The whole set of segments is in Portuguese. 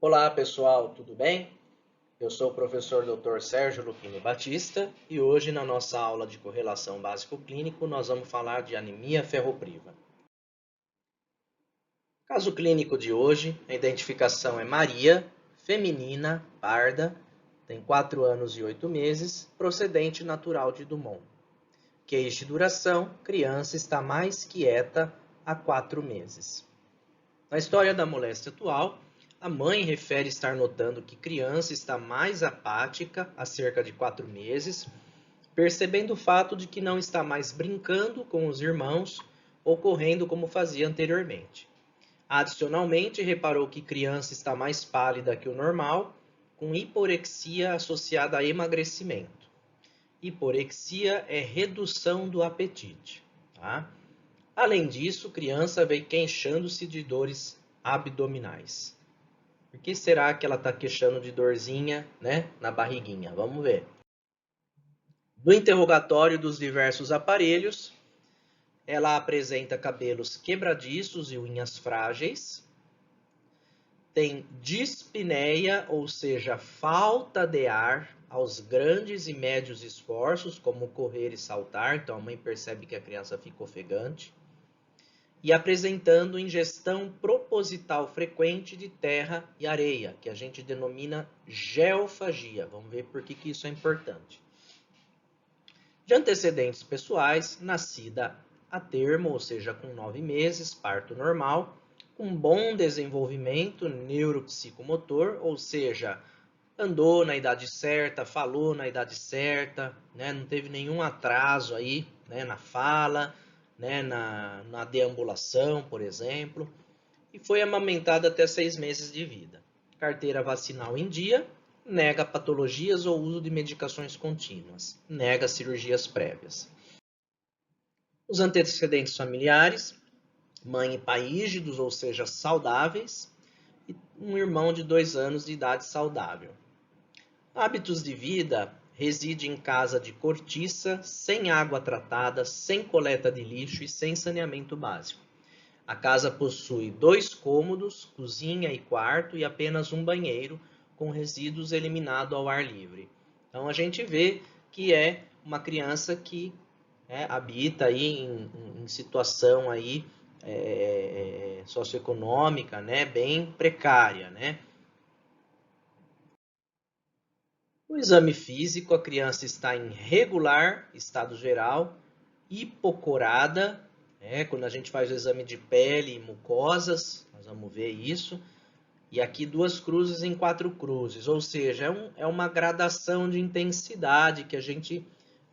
Olá pessoal, tudo bem? Eu sou o professor Dr. Sérgio Lupini Batista e hoje na nossa aula de correlação básico-clínico nós vamos falar de anemia ferropriva. Caso clínico de hoje, a identificação é Maria, feminina, parda, tem 4 anos e 8 meses, procedente natural de Dumont. Queixa e duração, criança está mais quieta há 4 meses. Na história da moléstia atual, a mãe refere estar notando que criança está mais apática há cerca de 4 meses, percebendo o fato de que não está mais brincando com os irmãos ou correndo como fazia anteriormente. Adicionalmente, reparou que criança está mais pálida que o normal, com hiporexia associada a emagrecimento. Hiporexia é redução do apetite. Tá? Além disso, criança vem queixando-se de dores abdominais. Por que será que ela está queixando de dorzinha, né, na barriguinha? Vamos ver. No interrogatório dos diversos aparelhos, ela apresenta cabelos quebradiços e unhas frágeis. Tem dispneia, ou seja, falta de ar aos grandes e médios esforços, como correr e saltar. Então a mãe percebe que a criança fica ofegante. E apresentando ingestão proposital frequente de terra e areia, que a gente denomina geofagia. Vamos ver por que isso é importante. De antecedentes pessoais, nascida a termo, ou seja, com 9 meses, parto normal, com bom desenvolvimento neuropsicomotor, ou seja, andou na idade certa, falou na idade certa, né? Não teve nenhum atraso aí, né, na fala, né, na deambulação, por exemplo, e foi amamentada até 6 meses de vida. Carteira vacinal em dia, nega patologias ou uso de medicações contínuas, nega cirurgias prévias. Os antecedentes familiares, mãe e pai rígidos, ou seja, saudáveis, e um irmão de 2 anos de idade saudável. Hábitos de vida: reside em casa de cortiça, sem água tratada, sem coleta de lixo e sem saneamento básico. A casa possui 2 cômodos, cozinha e quarto e apenas um banheiro, com resíduos eliminados ao ar livre. Então a gente vê que é uma criança que habita aí em situação aí, socioeconômica, né, bem precária, né? No exame físico, a criança está em regular estado geral, hipocorada, quando a gente faz o exame de pele e mucosas, nós vamos ver isso. E aqui 2 cruzes em 4 cruzes, ou seja, é uma gradação de intensidade que a gente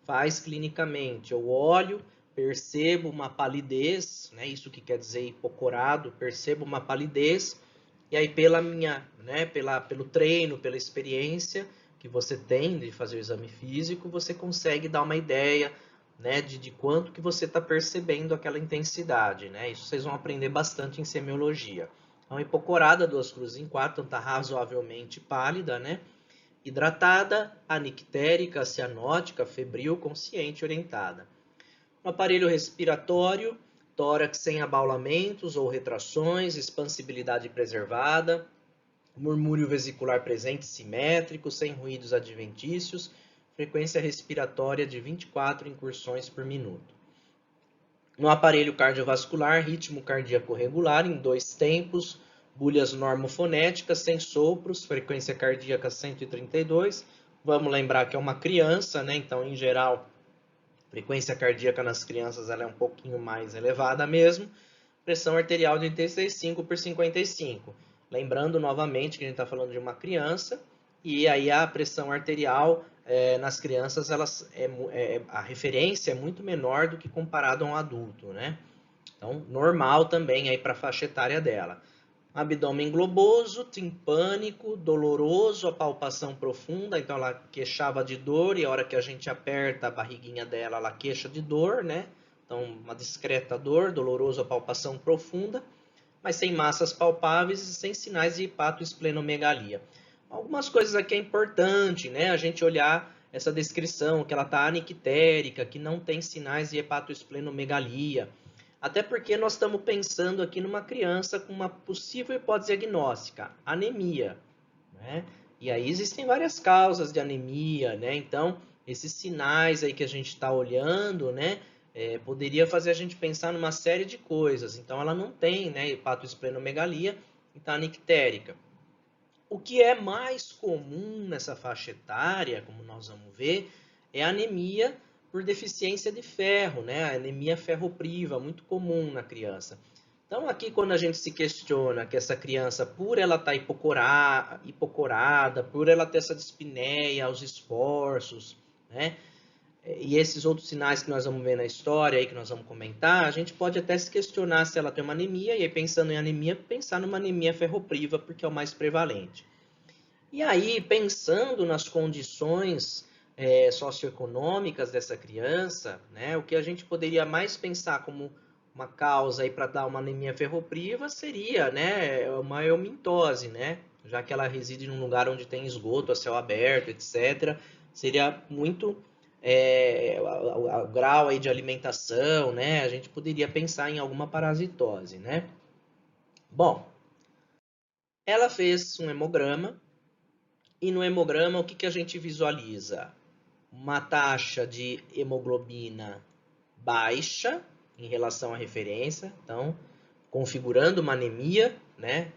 faz clinicamente. Eu olho, percebo uma palidez, né, isso que quer dizer hipocorado, percebo uma palidez, e aí pelo treino, pela experiência que você tem de fazer o exame físico, você consegue dar uma ideia, né, de quanto que você está percebendo aquela intensidade, né? Isso vocês vão aprender bastante em semiologia. Então, hipocorada, 2 cruzes em 4, então está razoavelmente pálida, né? Hidratada, anictérica, cianótica, febril, consciente, orientada. No aparelho respiratório, tórax sem abaulamentos ou retrações, expansibilidade preservada, murmúrio vesicular presente simétrico, sem ruídos adventícios, frequência respiratória de 24 incursões por minuto. No aparelho cardiovascular, ritmo cardíaco regular em 2 tempos, bulhas normofonéticas, sem sopros, frequência cardíaca 132. Vamos lembrar que é uma criança, né? Então, em geral, a frequência cardíaca nas crianças ela é um pouquinho mais elevada mesmo. Pressão arterial de 86,5 por 55. Lembrando novamente que a gente está falando de uma criança, e aí a pressão arterial nas crianças, a referência é muito menor do que comparado a um adulto, né? Então, normal também aí para a faixa etária dela. Abdômen globoso, timpânico, doloroso, a palpação profunda, então ela queixava de dor, e a hora que a gente aperta a barriguinha dela, ela queixa de dor, né? Então, uma discreta dor, doloroso, a palpação profunda, mas sem massas palpáveis e sem sinais de hepatoesplenomegalia. Algumas coisas aqui é importante, né? A gente olhar essa descrição, que ela está anictérica, que não tem sinais de hepatoesplenomegalia. Até porque nós estamos pensando aqui numa criança com uma possível hipótese diagnóstica, anemia, né? E aí existem várias causas de anemia, né? Então, esses sinais aí que a gente está olhando, né? Poderia fazer a gente pensar numa série de coisas. Então, ela não tem, né, hepatoesplenomegalia e está nictérica. O que é mais comum nessa faixa etária, como nós vamos ver, é a anemia por deficiência de ferro, né? A anemia ferropriva, muito comum na criança. Então, aqui, quando a gente se questiona que essa criança, por ela estar hipocorada, por ela ter essa dispneia aos esforços, né? E esses outros sinais que nós vamos ver na história, aí que nós vamos comentar, a gente pode até se questionar se ela tem uma anemia, e aí pensando em anemia, pensar numa anemia ferropriva, porque é o mais prevalente. E aí, pensando nas condições socioeconômicas dessa criança, né, o que a gente poderia mais pensar como uma causa para dar uma anemia ferropriva seria, né, uma eumintose, né, já que ela reside num lugar onde tem esgoto a céu aberto, etc. Seria muito o grau aí de alimentação, né, a gente poderia pensar em alguma parasitose, né. Bom, ela fez um hemograma, e no hemograma, o que a gente visualiza? Uma taxa de hemoglobina baixa em relação à referência, então, configurando uma anemia, né?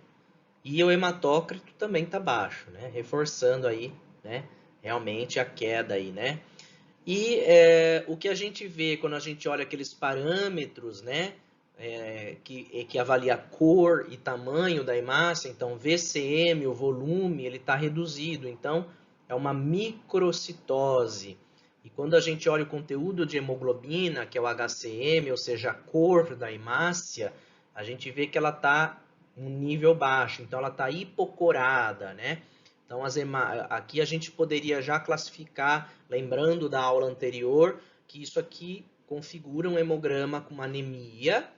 E o hematócrito também está baixo, né? Reforçando aí, né? Realmente a queda aí, né? E o que a gente vê quando a gente olha aqueles parâmetros, né? Que avalia a cor e tamanho da hemácia, então VCM, o volume, ele está reduzido, então é uma microcitose. E quando a gente olha o conteúdo de hemoglobina, que é o HCM, ou seja, a cor da hemácia, a gente vê que ela está um nível baixo, então ela está hipocorada, né? Então, aqui a gente poderia já classificar, lembrando da aula anterior, que isso aqui configura um hemograma com uma anemia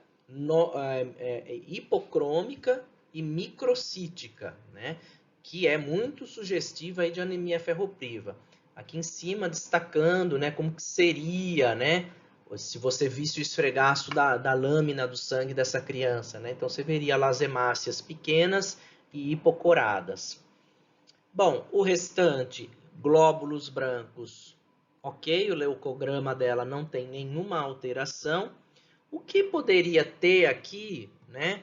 hipocrômica e microcítica, né? Que é muito sugestiva aí de anemia ferropriva. Aqui em cima destacando, né, como que seria, né, se você visse o esfregaço da lâmina do sangue dessa criança, né? Então você veria lá as hemácias pequenas e hipocoradas. Bom, o restante, glóbulos brancos, ok, o leucograma dela não tem nenhuma alteração. O que poderia ter aqui, né,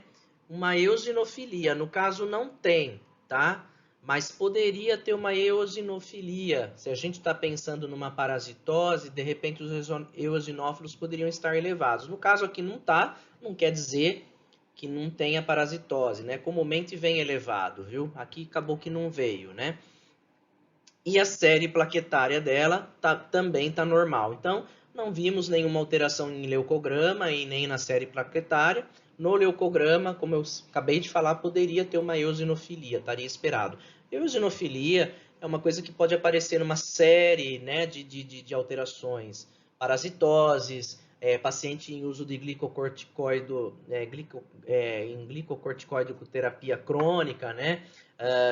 uma eosinofilia, no caso não tem, tá? Mas poderia ter uma eosinofilia, se a gente está pensando numa parasitose, de repente os eosinófilos poderiam estar elevados. No caso aqui não está, não quer dizer que não tenha parasitose, né? Comumente vem elevado, viu? Aqui acabou que não veio, né? E a série plaquetária dela também está normal. Então, não vimos nenhuma alteração em leucograma e nem na série plaquetária. No leucograma, como eu acabei de falar, poderia ter uma eosinofilia, estaria esperado. Eosinofilia é uma coisa que pode aparecer numa série, né, de alterações. Parasitoses, paciente em uso de glicocorticoide, em glicocorticoide-terapia crônica, né?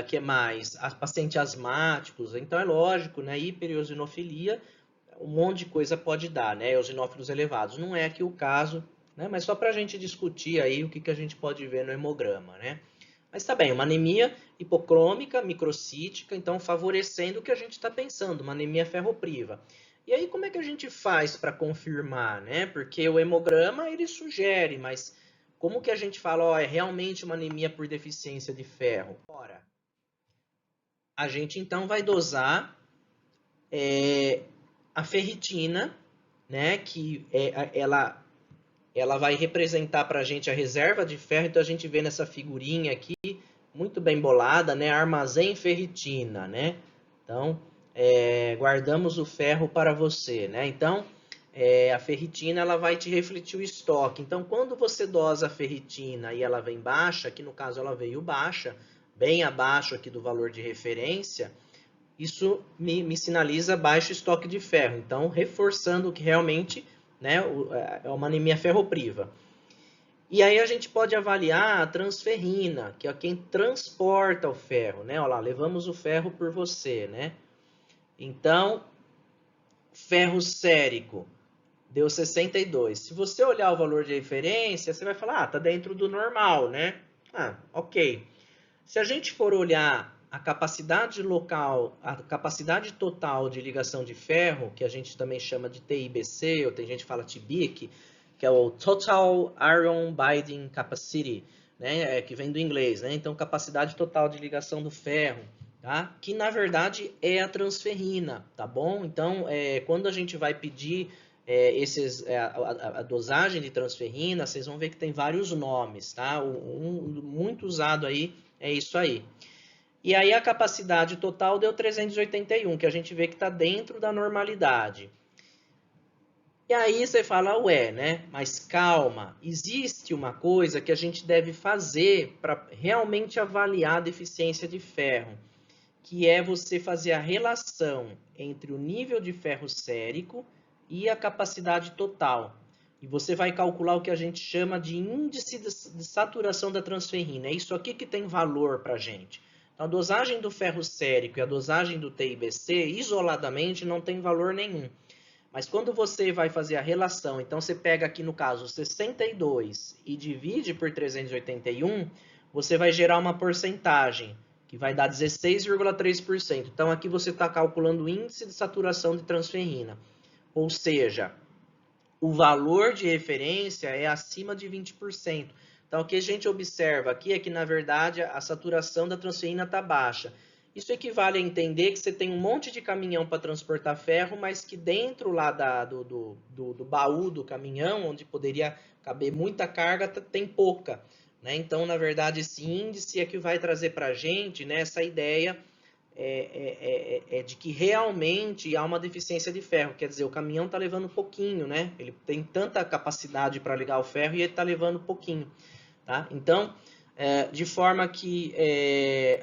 Que mais? Pacientes asmáticos. Então, é lógico, né? Hipereosinofilia, um monte de coisa pode dar, né? Eosinófilos elevados. Não é aqui o caso, né? Mas só para a gente discutir aí o que a gente pode ver no hemograma, né? Mas tá bem, uma anemia hipocrômica, microcítica, então favorecendo o que a gente está pensando, uma anemia ferropriva. E aí, como é que a gente faz para confirmar, né? Porque o hemograma, ele sugere, mas como que a gente fala, ó, é realmente uma anemia por deficiência de ferro? Ora, a gente então vai dosar a ferritina, né? Que ela vai representar para a gente a reserva de ferro. Então a gente vê nessa figurinha aqui, muito bem bolada, né? Armazém ferritina, né? Então, guardamos o ferro para você, né? Então, a ferritina ela vai te refletir o estoque. Então, quando você dosa a ferritina e ela vem baixa, aqui no caso ela veio baixa, bem abaixo aqui do valor de referência, isso me sinaliza baixo estoque de ferro. Então, reforçando que realmente, né, é uma anemia ferropriva. E aí a gente pode avaliar a transferrina, que é quem transporta o ferro, né? Olha lá, levamos o ferro por você, né? Então, ferro sérico Deu 62. Se você olhar o valor de referência, você vai falar, ah, tá dentro do normal, né? Ah, ok. Se a gente for olhar a capacidade local, a capacidade total de ligação de ferro, que a gente também chama de TIBC, ou tem gente que fala TBIC, que é o Total Iron Binding Capacity, né? Que vem do inglês, né? Então, capacidade total de ligação do ferro, tá? Que na verdade é a transferrina, tá bom? Então, quando a gente vai pedir a dosagem de transferrina, vocês vão ver que tem vários nomes, tá? Muito usado aí é isso aí. E aí a capacidade total deu 381, que a gente vê que está dentro da normalidade. E aí você fala, ué, né? Mas calma, existe uma coisa que a gente deve fazer para realmente avaliar a deficiência de ferro, que é você fazer a relação entre o nível de ferro sérico e a capacidade total. E você vai calcular o que a gente chama de índice de saturação da transferrina. É isso aqui que tem valor para a gente. Então, a dosagem do ferro sérico e a dosagem do TIBC, isoladamente, não tem valor nenhum. Mas quando você vai fazer a relação, então você pega aqui no caso 62 e divide por 381, você vai gerar uma porcentagem, que vai dar 16,3%. Então aqui você está calculando o índice de saturação de transferrina. Ou seja, o valor de referência é acima de 20%. Então o que a gente observa aqui é que, na verdade, a saturação da transferrina está baixa. Isso equivale a entender que você tem um monte de caminhão para transportar ferro, mas que dentro lá do baú do caminhão, onde poderia caber muita carga, tem pouca, né? Então, na verdade, esse índice é que vai trazer para a gente, né, essa ideia de que realmente há uma deficiência de ferro. Quer dizer, o caminhão está levando pouquinho, né? Ele tem tanta capacidade para ligar o ferro e ele está levando pouquinho, tá? Então, de forma que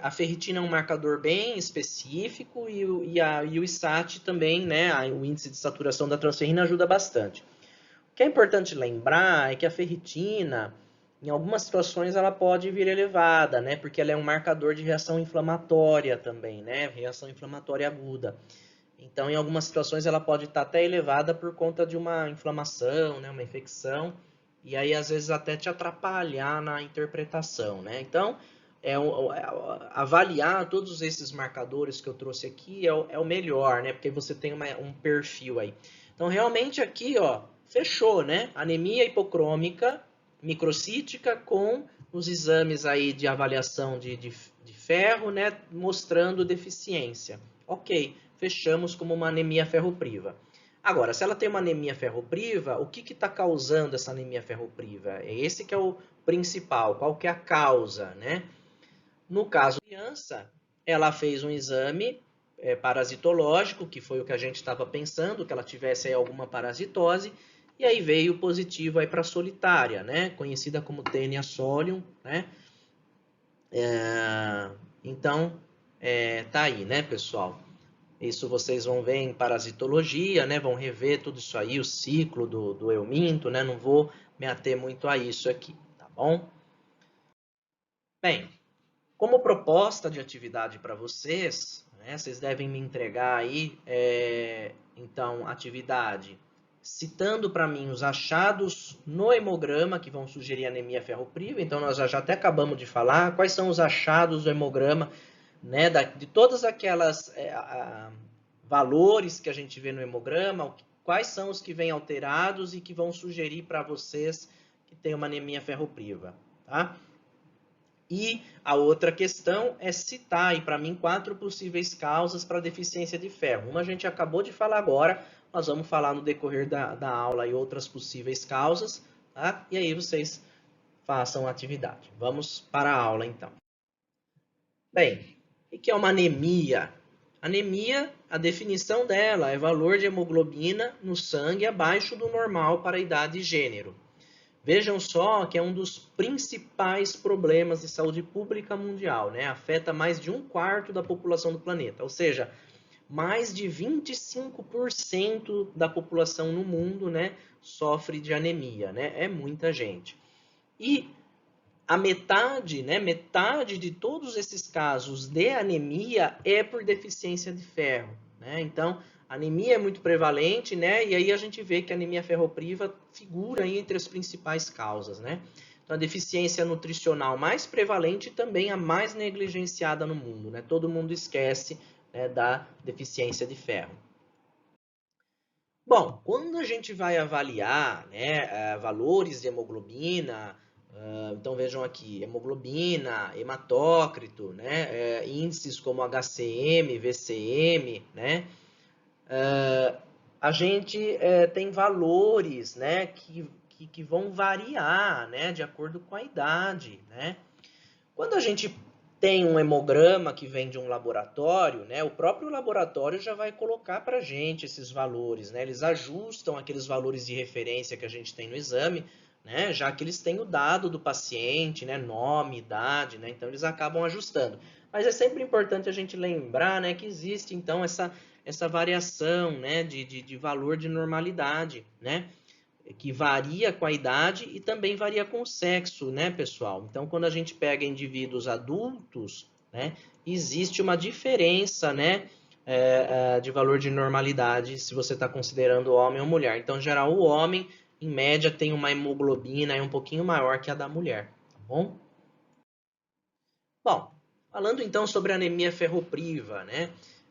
a ferritina é um marcador bem específico e o ISAT também, né, o índice de saturação da transferrina ajuda bastante. O que é importante lembrar é que a ferritina, em algumas situações, ela pode vir elevada, né, porque ela é um marcador de reação inflamatória também, né, reação inflamatória aguda. Então, em algumas situações, ela pode estar até elevada por conta de uma inflamação, né, uma infecção, e aí às vezes até te atrapalhar na interpretação, né? Então, avaliar todos esses marcadores que eu trouxe aqui é o melhor, né? Porque você tem um perfil aí. Então, realmente aqui, ó, fechou, né? Anemia hipocrômica microcítica com os exames aí de avaliação de ferro, né? Mostrando deficiência. Ok, fechamos como uma anemia ferropriva. Agora, se ela tem uma anemia ferropriva, o que está causando essa anemia ferropriva? É esse que é o principal. Qual que é a causa, né? No caso da criança, ela fez um exame parasitológico, que foi o que a gente estava pensando, que ela tivesse aí alguma parasitose, e aí veio positivo aí para a solitária, né? Conhecida como Taenia solium, né? Então, tá aí, né, pessoal? Isso vocês vão ver em parasitologia, né? Vão rever tudo isso aí, o ciclo do euminto, né? Não vou me ater muito a isso aqui, tá bom? Bem, como proposta de atividade para vocês, né? Vocês devem me entregar aí, então, atividade citando para mim os achados no hemograma que vão sugerir anemia ferropriva. Então, nós já até acabamos de falar quais são os achados do hemograma, né, de todas aquelas valores que a gente vê no hemograma, quais são os que vêm alterados e que vão sugerir para vocês que tem uma anemia ferropriva, tá? E a outra questão é citar aí para mim 4 possíveis causas para deficiência de ferro. Uma a gente acabou de falar agora, nós vamos falar no decorrer da aula e outras possíveis causas, tá? E aí vocês façam a atividade. Vamos para a aula então. Bem, o que é uma anemia? Anemia, a definição dela é valor de hemoglobina no sangue abaixo do normal para a idade e gênero. Vejam só que é um dos principais problemas de saúde pública mundial, né? Afeta mais de 1/4 da população do planeta, ou seja, mais de 25% da população no mundo, né, sofre de anemia, né? É muita gente. E a metade, né, metade de todos esses casos de anemia é por deficiência de ferro, né? Então, A anemia é muito prevalente, né? E aí a gente vê que a anemia ferropriva figura aí entre as principais causas, né? Então, a deficiência nutricional mais prevalente e também a mais negligenciada no mundo, né? Todo mundo esquece, né, da deficiência de ferro. Bom, quando a gente vai avaliar, né, valores de hemoglobina, então vejam aqui, hemoglobina, hematócrito, né, índices como HCM, VCM, né, a gente tem valores, né, que vão variar, né, de acordo com a idade, né. Quando a gente tem um hemograma que vem de um laboratório, né, o próprio laboratório já vai colocar para a gente esses valores, né, eles ajustam aqueles valores de referência que a gente tem no exame, né, já que eles têm o dado do paciente, né, nome, idade, né, então eles acabam ajustando. Mas é sempre importante a gente lembrar, né, que existe então essa variação, né, de valor de normalidade, né, que varia com a idade e também varia com o sexo, né, pessoal? Então, quando a gente pega indivíduos adultos, né, existe uma diferença, né, de valor de normalidade se você está considerando homem ou mulher. Então, em geral, o homem, em média, tem uma hemoglobina um pouquinho maior que a da mulher, tá bom? Bom, falando então sobre a anemia ferropriva, né?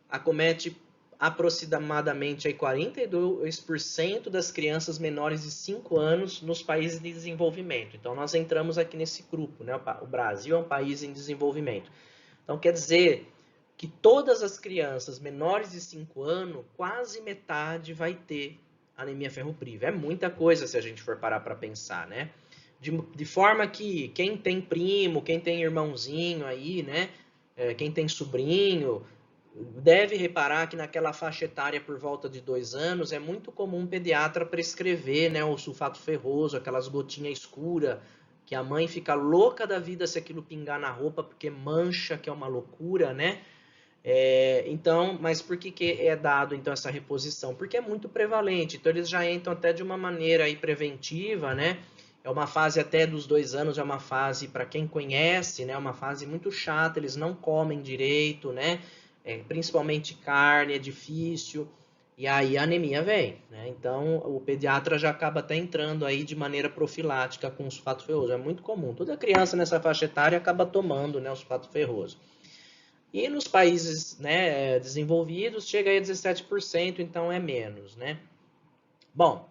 Acomete aproximadamente aí 42% das crianças menores de 5 anos nos países de desenvolvimento. Então, nós entramos aqui nesse grupo, né? O Brasil é um país em desenvolvimento. Então, quer dizer que todas as crianças menores de 5 anos, quase metade vai ter anemia ferropriva. É muita coisa se a gente for parar para pensar, né? De forma que quem tem primo, quem tem irmãozinho aí, né? Quem tem sobrinho, deve reparar que naquela faixa etária por volta de 2 anos é muito comum um pediatra prescrever, né, o sulfato ferroso, aquelas gotinhas escuras, que a mãe fica louca da vida se aquilo pingar na roupa, porque mancha, que é uma loucura, né? Então, mas por que é dado então essa reposição? Porque é muito prevalente, então eles já entram até de uma maneira aí preventiva, né? É uma fase até dos 2 anos, é uma fase, para quem conhece, né? Uma fase muito chata, eles não comem direito, né? Principalmente carne, é difícil, e aí a anemia vem, né? Então o pediatra já acaba até entrando aí de maneira profilática com o sulfato ferroso, é muito comum. Toda criança nessa faixa etária acaba tomando, né, o sulfato ferroso. E nos países, né, desenvolvidos chega aí a 17%, então é menos, né? Bom,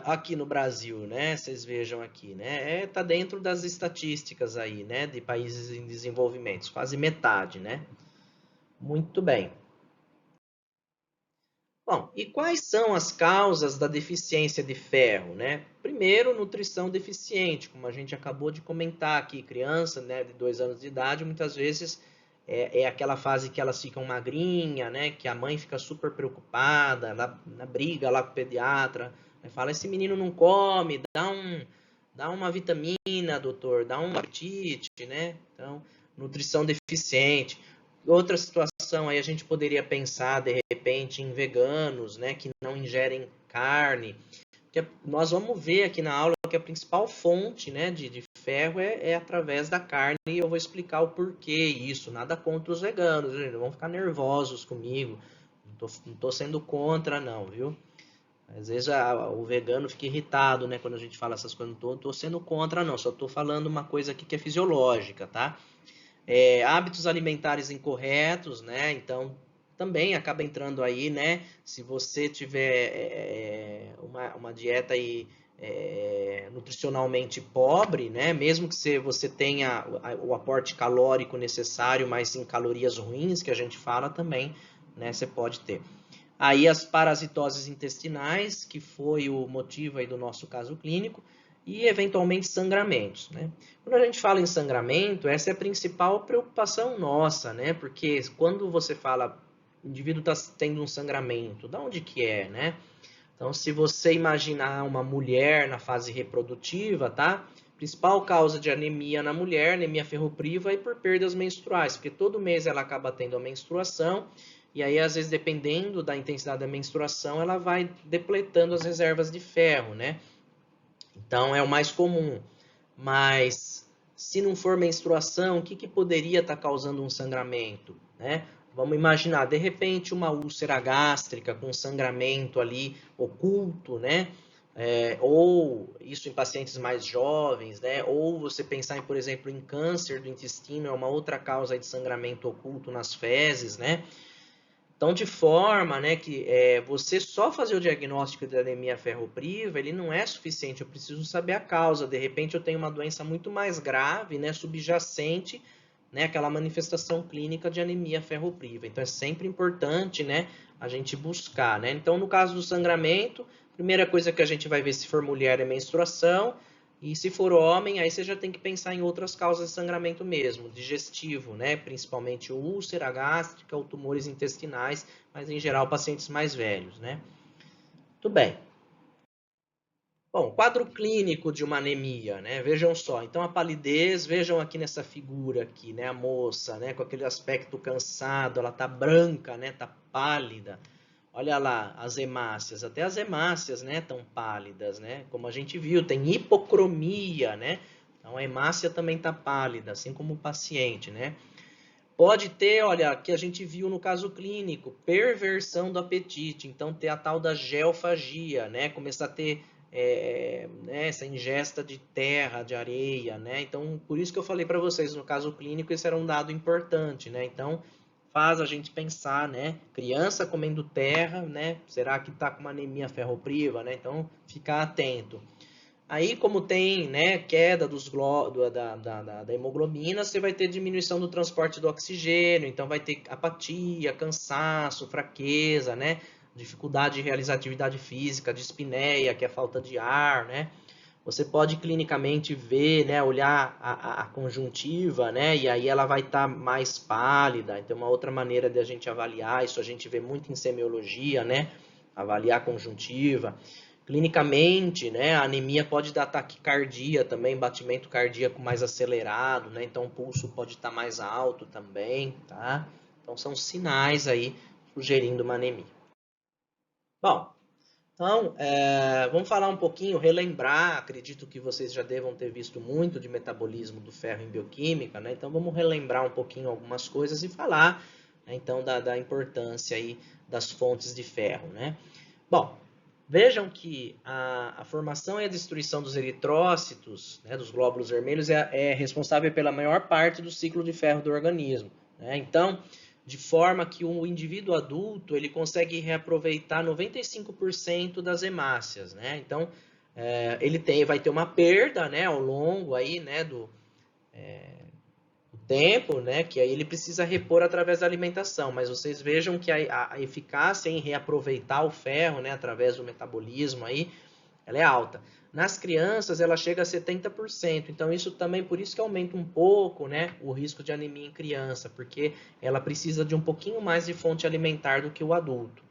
aqui no Brasil, né, vocês vejam aqui, né, tá dentro das estatísticas aí, né, de países em desenvolvimento, quase metade, né? Muito bem. Bom, e quais são as causas da deficiência de ferro, né? Primeiro, nutrição deficiente, como a gente acabou de comentar aqui, criança, né, de 2 anos de idade, muitas vezes é aquela fase que elas ficam magrinha, né, que a mãe fica super preocupada, na briga lá com o pediatra, né, fala, esse menino não come, dá uma vitamina, doutor, dá um apetite, né? Então, nutrição deficiente. Outra situação aí a gente poderia pensar de repente em veganos, né, que não ingerem carne. Porque nós vamos ver aqui na aula que a principal fonte, né, de ferro é através da carne e eu vou explicar o porquê isso. Nada contra os veganos, gente, não vão ficar nervosos comigo. Não tô sendo contra, não, viu? Às vezes o vegano fica irritado, né, quando a gente fala essas coisas. Não tô sendo contra, não. Só tô falando uma coisa aqui que é fisiológica, tá? Hábitos alimentares incorretos, né? Então, também acaba entrando aí, né? Se você tiver uma dieta aí, nutricionalmente pobre, né? Mesmo que você tenha o aporte calórico necessário, mas em calorias ruins, que a gente fala também, né? Você pode ter. Aí as parasitoses intestinais, que foi o motivo aí do nosso caso clínico, e eventualmente sangramentos, né? Quando a gente fala em sangramento, essa é a principal preocupação nossa, né? Porque quando você fala, o indivíduo está tendo um sangramento, da onde que é, né? Então, se você imaginar uma mulher na fase reprodutiva, tá? Principal causa de anemia na mulher, anemia ferropriva, e por perdas menstruais, porque todo mês ela acaba tendo a menstruação, e aí, às vezes, dependendo da intensidade da menstruação, ela vai depletando as reservas de ferro, né? Então, é o mais comum. Mas, se não for menstruação, o que poderia estar causando um sangramento, né? Vamos imaginar, de repente, uma úlcera gástrica com sangramento ali oculto, né? Ou isso em pacientes mais jovens, né? Ou você pensar em, por exemplo, em câncer do intestino, é uma outra causa de sangramento oculto nas fezes, né? Então, de forma, né, que você só fazer o diagnóstico de anemia ferropriva, ele não é suficiente, eu preciso saber a causa. De repente, eu tenho uma doença muito mais grave, né, subjacente, né, aquela manifestação clínica de anemia ferropriva. Então, é sempre importante, né, a gente buscar, né. Então, no caso do sangramento, primeira coisa que a gente vai ver se for mulher é menstruação, e se for homem, aí você já tem que pensar em outras causas de sangramento mesmo, digestivo, né? Principalmente úlcera gástrica ou tumores intestinais, mas em geral pacientes mais velhos, né? Tudo bem. Bom, quadro clínico de uma anemia, né? Vejam só. Então a palidez, vejam aqui nessa figura aqui, né? A moça, né? Com aquele aspecto cansado, ela tá branca, né? Tá pálida. Olha lá, as hemácias, até as hemácias, né, estão pálidas, né? Como a gente viu, tem hipocromia, né? Então a hemácia também está pálida, assim como o paciente, né? Pode ter, olha, que a gente viu no caso clínico, perversão do apetite. Então ter a tal da geofagia, né? Começar a ter né, essa ingesta de terra, de areia, né? Então por isso que eu falei para vocês, no caso clínico, esse era um dado importante, né? Então faz a gente pensar, né? Criança comendo terra, né? Será que está com uma anemia ferropriva, né? Então, ficar atento. Aí, como tem, né, queda da hemoglobina, você vai ter diminuição do transporte do oxigênio, então vai ter apatia, cansaço, fraqueza, né? Dificuldade de realizar atividade física, dispneia, que é falta de ar, né? Você pode clinicamente ver, né, olhar a conjuntiva, né, e aí ela vai estar mais pálida. Então, uma outra maneira de a gente avaliar, isso a gente vê muito em semiologia, né, avaliar a conjuntiva. Clinicamente, né, a anemia pode dar taquicardia também, batimento cardíaco mais acelerado, né, então o pulso pode estar mais alto também, tá? Então, são sinais aí sugerindo uma anemia. Bom, então, vamos falar um pouquinho, relembrar, acredito que vocês já devam ter visto muito de metabolismo do ferro em bioquímica, né? Então vamos relembrar um pouquinho algumas coisas e falar, né, então, da importância aí das fontes de ferro, né? Bom, vejam que a formação e a destruição dos eritrócitos, né, dos glóbulos vermelhos, é responsável pela maior parte do ciclo de ferro do organismo, né? Então, de forma que o indivíduo adulto ele consegue reaproveitar 95% das hemácias, né? Então, ele vai ter uma perda, né, ao longo aí, né, do tempo, né, que aí ele precisa repor através da alimentação, mas vocês vejam que a eficácia em reaproveitar o ferro, né, através do metabolismo aí, ela é alta. Nas crianças, ela chega a 70%. Então, isso também, por isso que aumenta um pouco, né, o risco de anemia em criança, porque ela precisa de um pouquinho mais de fonte alimentar do que o adulto.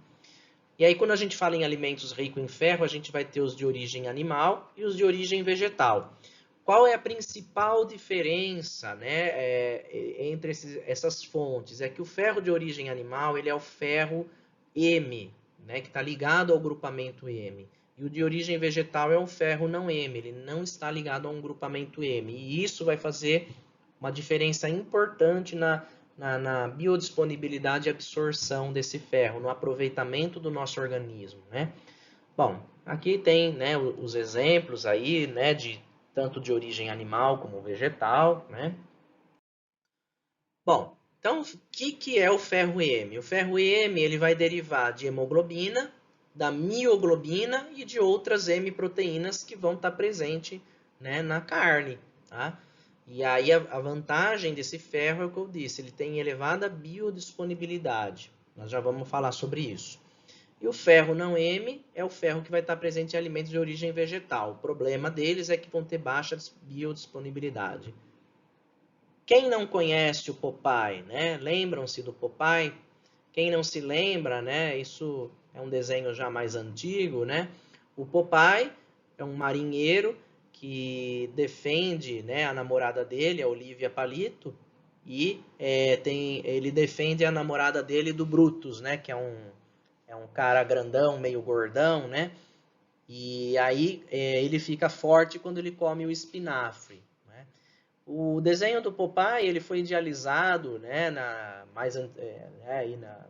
E aí, quando a gente fala em alimentos ricos em ferro, a gente vai ter os de origem animal e os de origem vegetal. Qual é a principal diferença, né, entre essas fontes? É que o ferro de origem animal ele é o ferro M, né, que está ligado ao grupamento M. E o de origem vegetal é um ferro não M, ele não está ligado a um grupamento M. E isso vai fazer uma diferença importante na biodisponibilidade e absorção desse ferro, no aproveitamento do nosso organismo, né? Bom, aqui tem, né, os exemplos aí, né, de tanto de origem animal como vegetal, né? Bom, então o que é o ferro M? O ferro M ele vai derivar de hemoglobina, da mioglobina e de outras M proteínas que vão estar presentes, né, na carne, tá? E aí a vantagem desse ferro é o que eu disse, ele tem elevada biodisponibilidade. Nós já vamos falar sobre isso. E o ferro não M é o ferro que vai estar presente em alimentos de origem vegetal. O problema deles é que vão ter baixa biodisponibilidade. Quem não conhece o Popeye, né? Lembram-se do Popeye? Quem não se lembra, né? Isso é um desenho já mais antigo, né? O Popeye é um marinheiro que defende, né, a namorada dele, a Olivia Palito, e ele defende a namorada dele do Brutus, né? Que é um cara grandão, meio gordão, né? E aí ele fica forte quando ele come o espinafre, né? O desenho do Popeye ele foi idealizado, né, aí na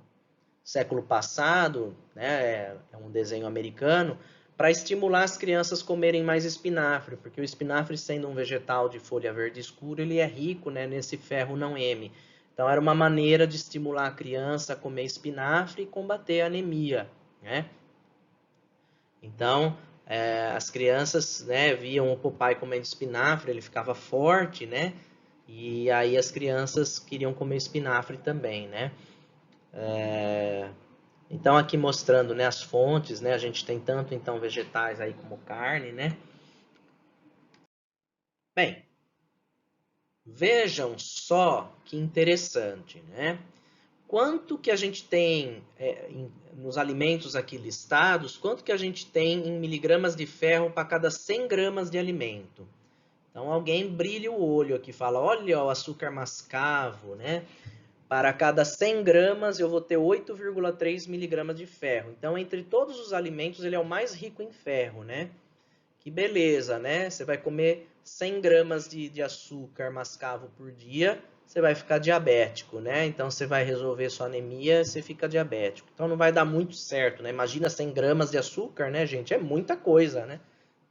século passado, né, é um desenho americano, para estimular as crianças a comerem mais espinafre, porque o espinafre, sendo um vegetal de folha verde escura, ele é rico, né, nesse ferro não M. Então era uma maneira de estimular a criança a comer espinafre e combater a anemia, né? Então, as crianças, né, viam o Popeye comendo espinafre, ele ficava forte, né? E aí as crianças queriam comer espinafre também, né? Então aqui mostrando, né, as fontes, né? A gente tem tanto então vegetais aí como carne, né? Bem, vejam só que interessante, né? Quanto que a gente tem nos alimentos aqui listados, quanto que a gente tem em miligramas de ferro para cada 100 gramas de alimento? Então alguém brilha o olho aqui, fala, olha o açúcar mascavo, né? Para cada 100 gramas eu vou ter 8,3 miligramas de ferro. Então entre todos os alimentos ele é o mais rico em ferro, né? Que beleza, né? Você vai comer 100 gramas de açúcar mascavo por dia, você vai ficar diabético, né? Então você vai resolver sua anemia, você fica diabético. Então não vai dar muito certo, né? Imagina 100 gramas de açúcar, né, gente? É muita coisa, né?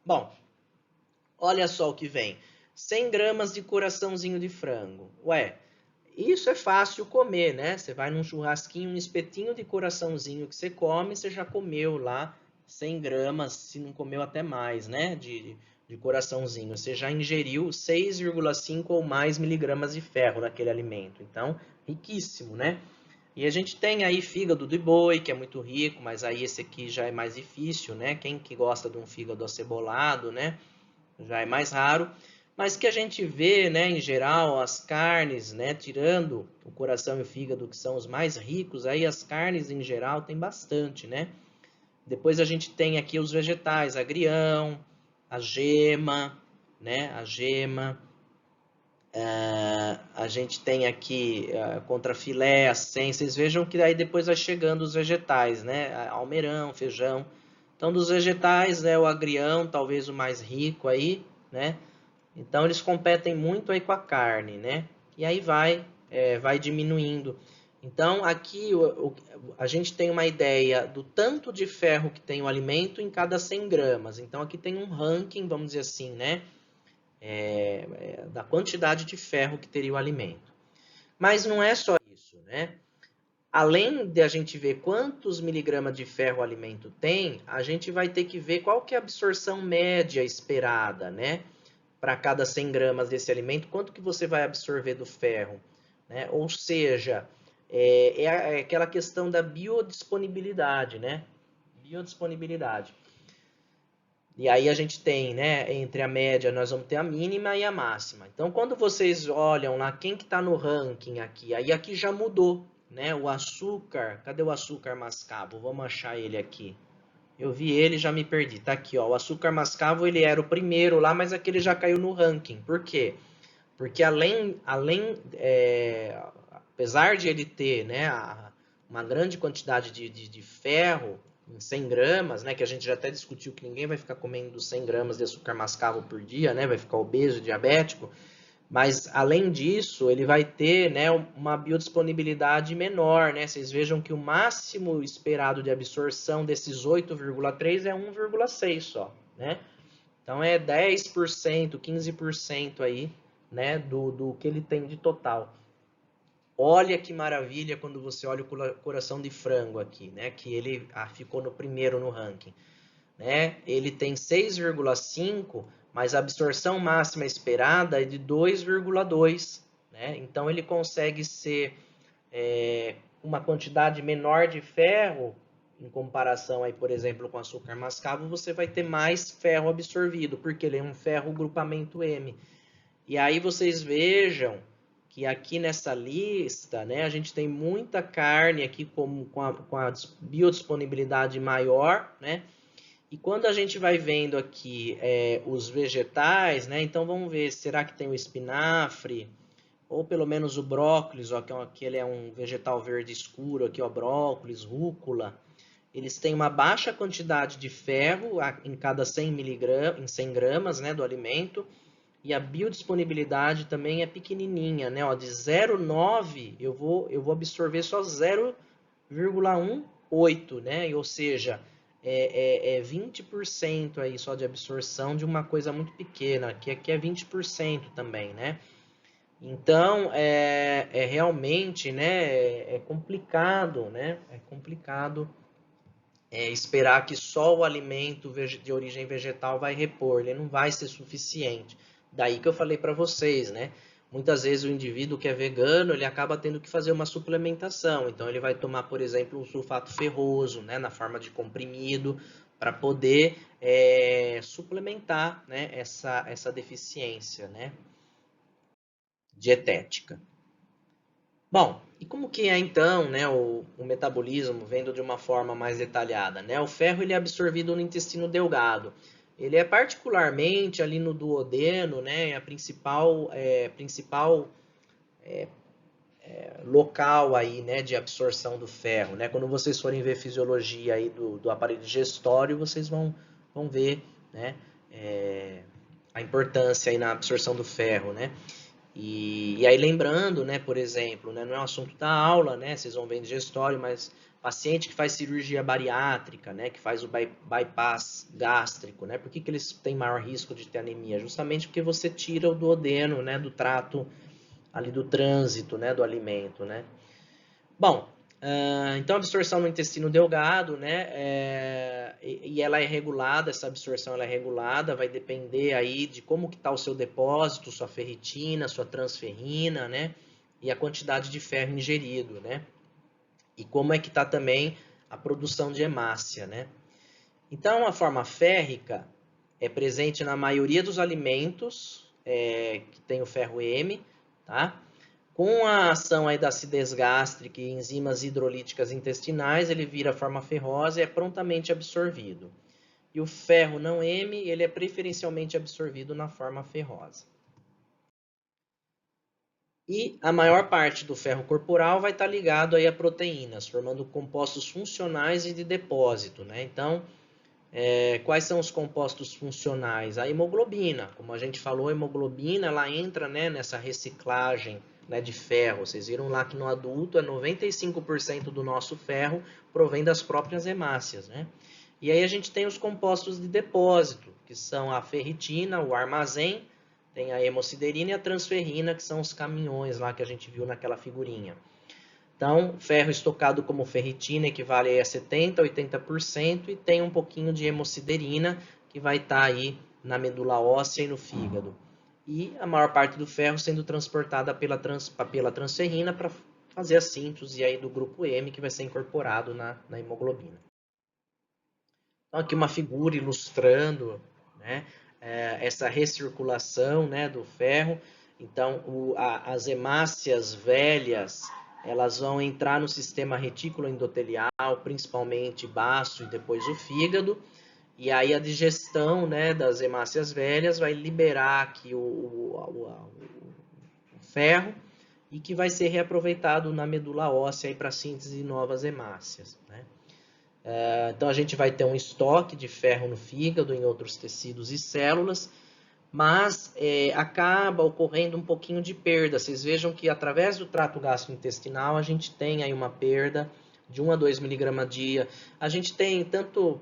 Bom, olha só o que vem. 100 gramas de coraçãozinho de frango. Ué, isso é fácil comer, né? Você vai num churrasquinho, um espetinho de coraçãozinho que você come, você já comeu lá 100 gramas, se não comeu até mais, né? De coraçãozinho. Você já ingeriu 6,5 ou mais miligramas de ferro naquele alimento. Então, riquíssimo, né? E a gente tem aí fígado de boi, que é muito rico, mas aí esse aqui já é mais difícil, né? Quem que gosta de um fígado acebolado, né? Já é mais raro, mas que a gente vê, né, em geral, as carnes, né, tirando o coração e o fígado, que são os mais ricos, aí as carnes em geral tem bastante, né? Depois a gente tem aqui os vegetais, agrião, a gema, né, a gema. A gente tem aqui contra filé, acém, vocês vejam que aí depois vai chegando os vegetais, né, almeirão, feijão. Então dos vegetais, né, o agrião, talvez o mais rico aí, né? Então eles competem muito aí com a carne, né? E aí vai diminuindo. Então aqui a gente tem uma ideia do tanto de ferro que tem o alimento em cada 100 gramas. Então aqui tem um ranking, vamos dizer assim, né? Da quantidade de ferro que teria o alimento. Mas não é só isso, né? Além de a gente ver quantos miligramas de ferro o alimento tem, a gente vai ter que ver qual que é a absorção média esperada, né? Para cada 100 gramas desse alimento, quanto que você vai absorver do ferro, né? Ou seja, é aquela questão da biodisponibilidade, né? Biodisponibilidade. E aí a gente tem, né, entre a média, nós vamos ter a mínima e a máxima. Então, quando vocês olham lá, quem que está no ranking aqui? Aí aqui já mudou, né? O açúcar, cadê o açúcar mascavo? Vamos achar ele aqui. Eu vi ele e já me perdi. Tá aqui, ó. O açúcar mascavo, ele era o primeiro lá, mas aqui ele já caiu no ranking. Por quê? Porque apesar de ele ter, né, uma grande quantidade de ferro em 100 gramas, né, que a gente já até discutiu que ninguém vai ficar comendo 100 gramas de açúcar mascavo por dia, né, vai ficar obeso, diabético, mas além disso, ele vai ter, né, uma biodisponibilidade menor, né? Vocês vejam que o máximo esperado de absorção desses 8,3 é 1,6 só, né? Então é 10%, 15% aí, né, do que ele tem de total. Olha que maravilha quando você olha o coração de frango aqui, né, que ele ficou no primeiro no ranking, né? Ele tem 6,5, mas a absorção máxima esperada é de 2,2, né? Então ele consegue ser uma quantidade menor de ferro em comparação aí, por exemplo, com açúcar mascavo, você vai ter mais ferro absorvido, porque ele é um ferro grupamento M. E aí vocês vejam que aqui nessa lista, né, a gente tem muita carne aqui com a biodisponibilidade maior, né? E quando a gente vai vendo aqui os vegetais, né? Então vamos ver, será que tem o espinafre? Ou pelo menos o brócolis, ó, que ele é um vegetal verde escuro, aqui, ó, brócolis, rúcula. Eles têm uma baixa quantidade de ferro em cada 100 miligramas, em 100 gramas, né, do alimento. e a biodisponibilidade também é pequenininha, né? Ó, de 0,9 eu vou absorver só 0,18, né? Ou seja, é 20% aí só de absorção de uma coisa muito pequena, que aqui é 20% também, né? Então, é realmente, né, é complicado, né? É complicado esperar que só o alimento de origem vegetal vai repor, ele não vai ser suficiente. Daí que eu falei para vocês, né? Muitas vezes o indivíduo que é vegano, ele acaba tendo que fazer uma suplementação. Então ele vai tomar, por exemplo, um sulfato ferroso, né, na forma de comprimido, para poder suplementar, né, essa deficiência, né, dietética. Bom, e como que é então, né, o metabolismo, vendo de uma forma mais detalhada, né? O ferro ele é absorvido no intestino delgado. Ele é particularmente ali no duodeno, né, a principal local aí, né, de absorção do ferro, né? Quando vocês forem ver fisiologia aí do aparelho digestório, vocês vão ver, né, a importância aí na absorção do ferro, né? E aí lembrando, né, por exemplo, né, não é um assunto da aula, né, vocês vão ver em digestório, mas paciente que faz cirurgia bariátrica, né, que faz o bypass gástrico, né, por que eles têm maior risco de ter anemia? Justamente porque você tira o duodeno, né, do trato ali do trânsito, né, do alimento, né. Bom, então a absorção no intestino delgado, né, e ela é regulada, essa absorção ela é regulada, vai depender aí de como que está o seu depósito, sua ferritina, sua transferrina, né, e a quantidade de ferro ingerido, né, e como é que está também a produção de hemácia, né. Então a forma férrica é presente na maioria dos alimentos que tem o ferro M, tá? Com a ação aí da acidez gástrica e enzimas hidrolíticas intestinais, ele vira forma ferrosa e é prontamente absorvido. E o ferro não M, ele é preferencialmente absorvido na forma ferrosa. E a maior parte do ferro corporal vai estar ligado aí a proteínas, formando compostos funcionais e de depósito, né? Então, quais são os compostos funcionais? A hemoglobina, como a gente falou, a hemoglobina ela entra, né, nessa reciclagem, né, de ferro. Vocês viram lá que no adulto 95% do nosso ferro provém das próprias hemácias, né? E aí a gente tem os compostos de depósito, que são a ferritina, o armazém, tem a hemociderina e a transferrina, que são os caminhões lá que a gente viu naquela figurinha. Então, ferro estocado como ferritina equivale a 70%, 80% e tem um pouquinho de hemociderina que vai estar aí na medula óssea e no fígado. E a maior parte do ferro sendo transportada pela transferrina para fazer a síntese aí do grupo M que vai ser incorporado na hemoglobina. Então, aqui uma figura ilustrando, né, essa recirculação, né, do ferro. Então, as hemácias velhas, elas vão entrar no sistema retículo endotelial, principalmente baço e depois o fígado. E aí a digestão, né, das hemácias velhas vai liberar aqui o ferro e que vai ser reaproveitado na medula óssea para síntese de novas hemácias, né? Então a gente vai ter um estoque de ferro no fígado, em outros tecidos e células, mas acaba ocorrendo um pouquinho de perda. Vocês vejam que através do trato gastrointestinal a gente tem aí uma perda de 1 a 2 miligramas dia. A gente tem tanto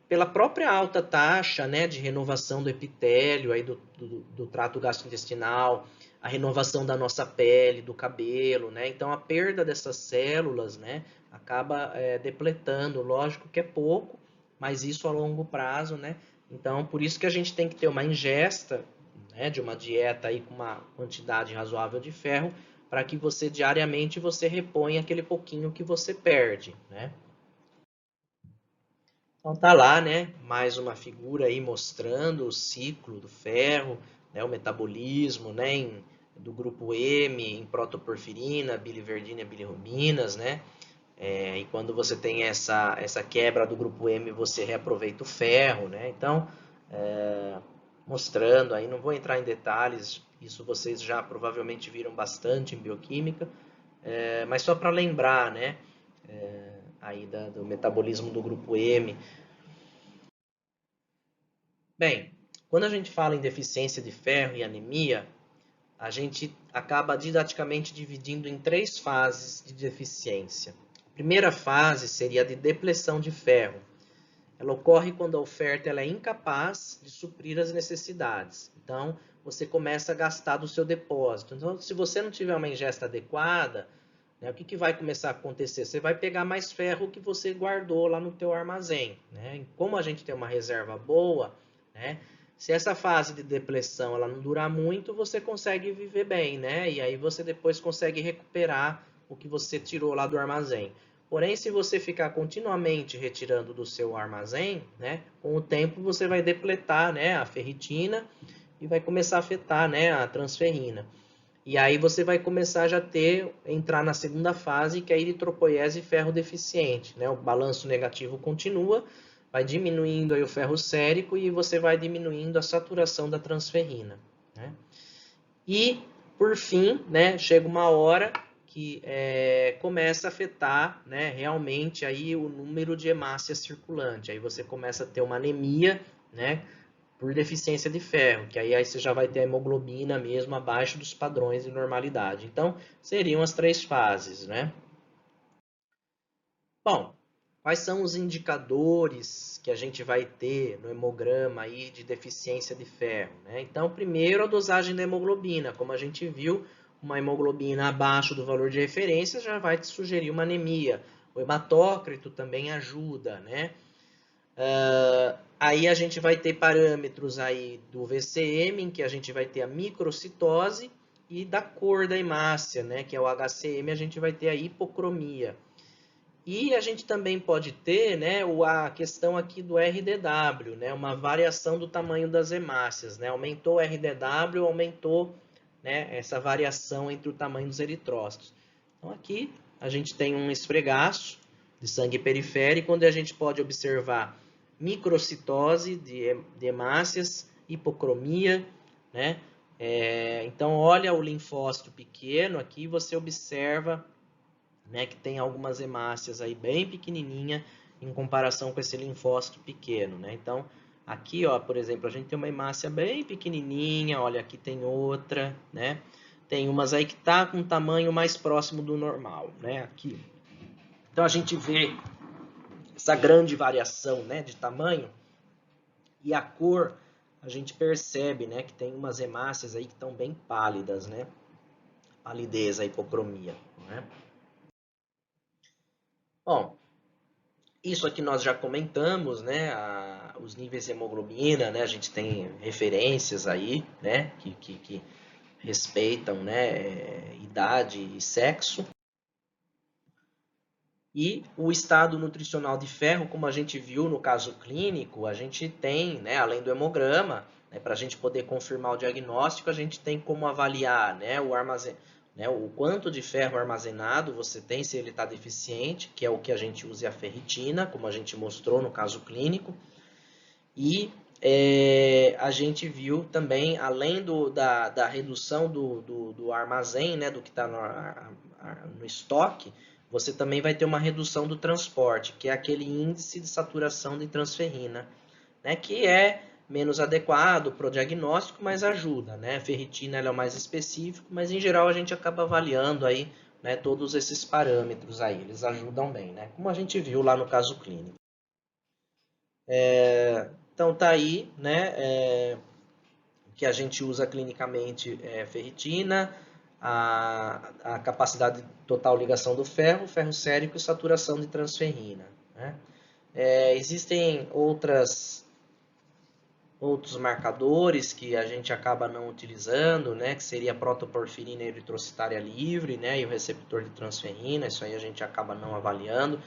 pela própria alta taxa, né, de renovação do epitélio aí do trato gastrointestinal, a renovação da nossa pele, do cabelo, né? Então a perda dessas células, né, acaba depletando. Lógico que é pouco, mas isso a longo prazo, né? Então por isso que a gente tem que ter uma ingesta, né, de uma dieta aí com uma quantidade razoável de ferro, para que você diariamente você reponha aquele pouquinho que você perde, né? Então tá lá, né, mais uma figura aí mostrando o ciclo do ferro, né, o metabolismo, né, do grupo M em protoporfirina, biliverdina e bilirrubinas, né? E quando você tem essa quebra do grupo M, você reaproveita o ferro, né? Então, mostrando aí, não vou entrar em detalhes, isso vocês já provavelmente viram bastante em bioquímica, mas só para lembrar, né, aí do metabolismo do grupo M. Bem, Quando a gente fala em deficiência de ferro e anemia, a gente acaba didaticamente dividindo em 3 fases de deficiência. A primeira fase seria a de depleção de ferro. Ela ocorre quando a oferta ela é incapaz de suprir as necessidades. Então, você começa a gastar do seu depósito. Então, se você não tiver uma ingesta adequada, né, o que vai começar a acontecer? Você vai pegar mais ferro que você guardou lá no teu armazém. Né? E como a gente tem uma reserva boa, né, se essa fase de depleção ela não durar muito, você consegue viver bem, né? E aí você depois consegue recuperar o que você tirou lá do armazém. Porém, se você ficar continuamente retirando do seu armazém, né, com o tempo você vai depletar, né, a ferritina e vai começar a afetar, né, a transferrina. E aí você vai começar a já entrar na segunda fase, que é a eritropoiese ferro deficiente, né? O balanço negativo continua, vai diminuindo aí o ferro sérico e você vai diminuindo a saturação da transferrina, né? E, por fim, né, chega uma hora que começa a afetar, né, realmente aí o número de hemácia circulante. Aí você começa a ter uma anemia, né, por deficiência de ferro, que aí você já vai ter a hemoglobina mesmo abaixo dos padrões de normalidade. Então, seriam as 3 fases, né? Bom, quais são os indicadores que a gente vai ter no hemograma aí de deficiência de ferro, né? Então, primeiro a dosagem da hemoglobina, como a gente viu, uma hemoglobina abaixo do valor de referência já vai te sugerir uma anemia. O hematócrito também ajuda, né? Aí a gente vai ter parâmetros aí do VCM, em que a gente vai ter a microcitose, e da cor da hemácia, né, que é o HCM, a gente vai ter a hipocromia. E a gente também pode ter, né, a questão aqui do RDW, né, uma variação do tamanho das hemácias, né, aumentou o RDW, aumentou, né, essa variação entre o tamanho dos eritrócitos. Então aqui a gente tem um esfregaço de sangue periférico, onde a gente pode observar microcitose de hemácias, hipocromia, né? Então olha o linfócito pequeno aqui, você observa, né, que tem algumas hemácias aí bem pequenininha em comparação com esse linfócito pequeno, né? Então aqui, ó, por exemplo, a gente tem uma hemácia bem pequenininha, olha aqui tem outra, né? Tem umas aí que tá com um tamanho mais próximo do normal, né? Aqui. Então a gente vê essa grande variação, né, de tamanho, e a cor a gente percebe, né, que tem umas hemácias aí que estão bem pálidas, né? Palidez, a hipocromia, né? Bom, isso aqui nós já comentamos, né? Os níveis de hemoglobina, né? A gente tem referências aí, né? Que respeitam, né? Idade e sexo. E o estado nutricional de ferro, como a gente viu no caso clínico, a gente tem, né? Além do hemograma, né, para a gente poder confirmar o diagnóstico, a gente tem como avaliar, né? O quanto de ferro armazenado você tem, se ele está deficiente, que é o que a gente usa a ferritina, como a gente mostrou no caso clínico. E a gente viu também, além da redução do armazém, né, do que está no estoque, você também vai ter uma redução do transporte, que é aquele índice de saturação de transferrina, né, que é menos adequado para o diagnóstico, mas ajuda, né? A ferritina ela é o mais específico, mas em geral a gente acaba avaliando aí, né, todos esses parâmetros aí, eles ajudam bem, né? Como a gente viu lá no caso clínico. Então tá aí, né, que a gente usa clinicamente ferritina, a capacidade de total ligação do ferro, ferro sérico e saturação de transferrina, né? Existem outros marcadores que a gente acaba não utilizando, né, que seria a protoporfirina eritrocitária livre, né, e o receptor de transferrina, isso aí a gente acaba não avaliando.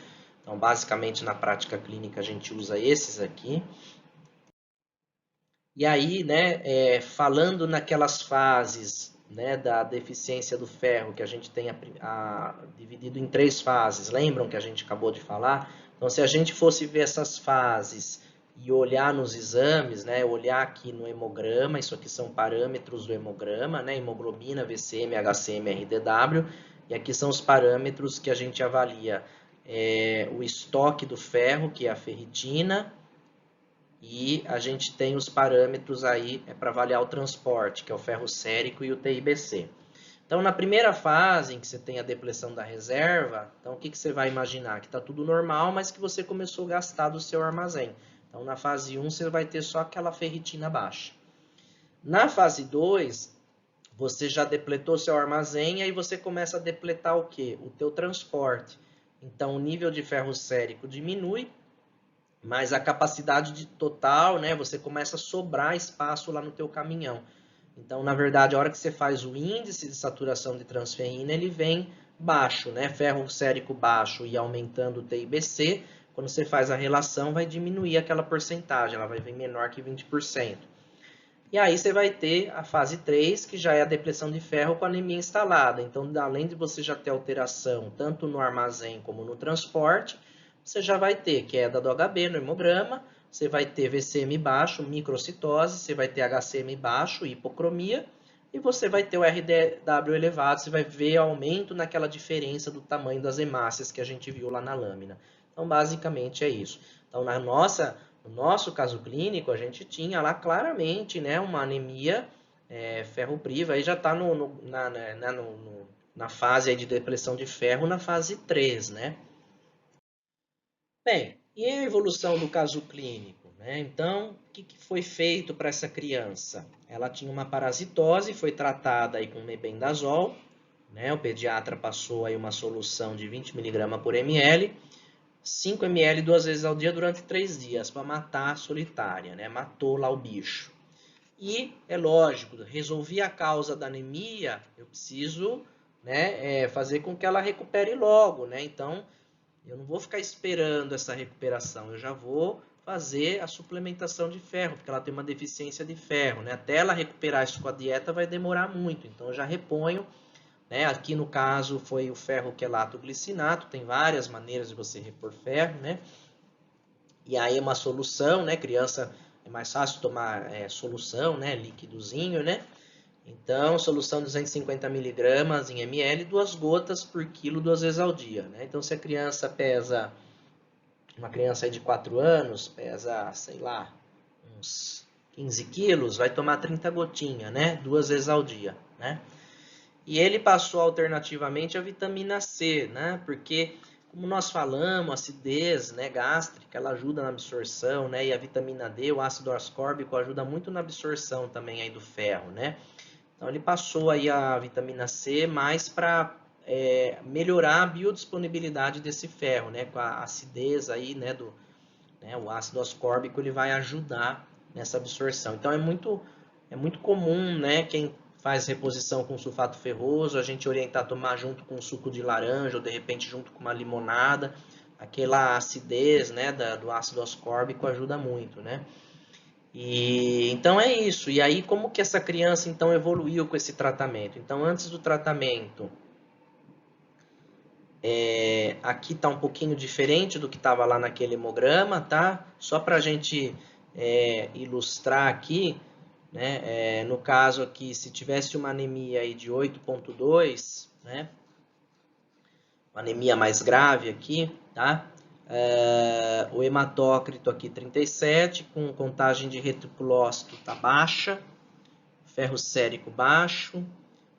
Então, basicamente, na prática clínica, a gente usa esses aqui. E aí, né, falando naquelas fases, né, da deficiência do ferro, que a gente tem dividido em 3 fases, lembram que a gente acabou de falar? Então, se a gente fosse ver essas fases e olhar nos exames, né, olhar aqui no hemograma, isso aqui são parâmetros do hemograma, né, hemoglobina, VCM, HCM, RDW, e aqui são os parâmetros que a gente avalia, o estoque do ferro, que é a ferritina, e a gente tem os parâmetros aí para avaliar o transporte, que é o ferro sérico e o TIBC. Então, na primeira fase, em que você tem a depleção da reserva, então o que você vai imaginar? Que está tudo normal, mas que você começou a gastar do seu armazém. Então, na fase 1, você vai ter só aquela ferritina baixa. Na fase 2, você já depletou seu armazém e aí você começa a depletar o quê? O teu transporte. Então, o nível de ferro sérico diminui, mas a capacidade total, né, você começa a sobrar espaço lá no teu caminhão. Então, na verdade, a hora que você faz o índice de saturação de transferrina, ele vem baixo, né? Ferro sérico baixo e aumentando o TIBC, quando você faz a relação, vai diminuir aquela porcentagem, ela vai vir menor que 20%. E aí você vai ter a fase 3, que já é a depressão de ferro com anemia instalada. Então, além de você já ter alteração tanto no armazém como no transporte, você já vai ter queda do HB no hemograma, você vai ter VCM baixo, microcitose, você vai ter HCM baixo, hipocromia, e você vai ter o RDW elevado, você vai ver aumento naquela diferença do tamanho das hemácias que a gente viu lá na lâmina. Então, basicamente é isso. Então, no nosso caso clínico, a gente tinha lá claramente, né, uma anemia ferropriva, aí já está na fase aí de depressão de ferro, na fase 3, né? Bem, e a evolução do caso clínico, né? Então, o que foi feito para essa criança? Ela tinha uma parasitose, foi tratada aí com mebendazol, né? O pediatra passou aí uma solução de 20 mg por ml, 5 ml 2 vezes ao dia durante 3 dias, para matar a solitária, né? Matou lá o bicho. E, é lógico, resolvi a causa da anemia, eu preciso, né, fazer com que ela recupere logo, né? Então, eu não vou ficar esperando essa recuperação, eu já vou fazer a suplementação de ferro, porque ela tem uma deficiência de ferro, né? Até ela recuperar isso com a dieta vai demorar muito, então eu já reponho, né? Aqui no caso foi o ferro quelato glicinato, tem várias maneiras de você repor ferro, né? E aí uma solução, né? Criança é mais fácil tomar solução, né? Líquidozinho, né? Então, solução 250 mg em ml, 2 gotas por quilo 2 vezes ao dia, né? Então, se a criança pesa, uma criança aí de 4 anos, pesa, sei lá, uns 15 quilos, vai tomar 30 gotinhas, né? 2 vezes ao dia, né? E ele passou alternativamente a vitamina C, né? Porque, como nós falamos, a acidez, né, gástrica, ela ajuda na absorção, né? E a vitamina D, o ácido ascórbico, ajuda muito na absorção também aí do ferro, né? Então, ele passou aí a vitamina C mais para melhorar a biodisponibilidade desse ferro, né? Com a acidez aí, né, o ácido ascórbico, ele vai ajudar nessa absorção. Então, é muito comum, né, quem faz reposição com sulfato ferroso, a gente orientar a tomar junto com suco de laranja, ou de repente junto com uma limonada, aquela acidez, né, do ácido ascórbico ajuda muito, né? E então é isso. E aí como que essa criança então evoluiu com esse tratamento? Então antes do tratamento, aqui está um pouquinho diferente do que estava lá naquele hemograma, tá? Só para a gente ilustrar aqui, né? No caso aqui, se tivesse uma anemia aí de 8,2, né? Uma anemia mais grave aqui, tá? O hematócrito aqui 37, com contagem de reticulócito tá baixa, ferro sérico baixo,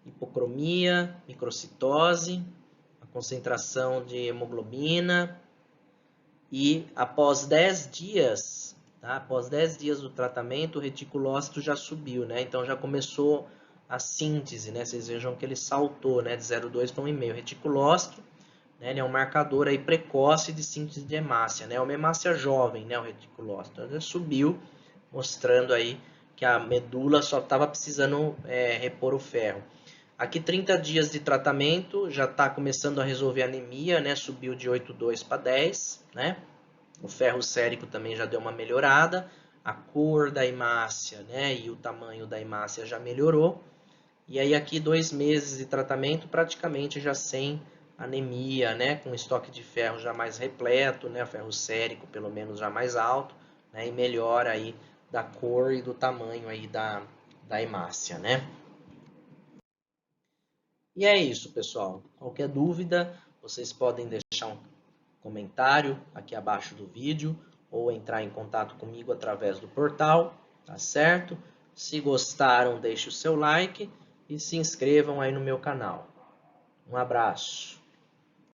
hipocromia, microcitose, a concentração de hemoglobina, e após 10 dias, tá? Após 10 dias do tratamento, o reticulócito já subiu, né? Então já começou a síntese, né? Vocês vejam que ele saltou, né? De 0,2 para 1,5. O reticulócito, né? Ele é um marcador aí precoce de síntese de hemácia, né? É uma hemácia jovem, né? O reticulócito. Então, ele subiu, mostrando aí que a medula só estava precisando repor o ferro. Aqui 30 dias de tratamento, já está começando a resolver a anemia, né? Subiu de 8,2 para 10, né? O ferro sérico também já deu uma melhorada, a cor da hemácia, né? E o tamanho da hemácia já melhorou. E aí aqui 2 meses de tratamento, praticamente já sem anemia, né? Com estoque de ferro já mais repleto, né? O ferro sérico pelo menos já mais alto, né? E melhora aí da cor e do tamanho aí da hemácia, né? E é isso, pessoal. Qualquer dúvida, vocês podem deixar um comentário aqui abaixo do vídeo ou entrar em contato comigo através do portal, tá certo? Se gostaram, deixe o seu like e se inscrevam aí no meu canal. Um abraço.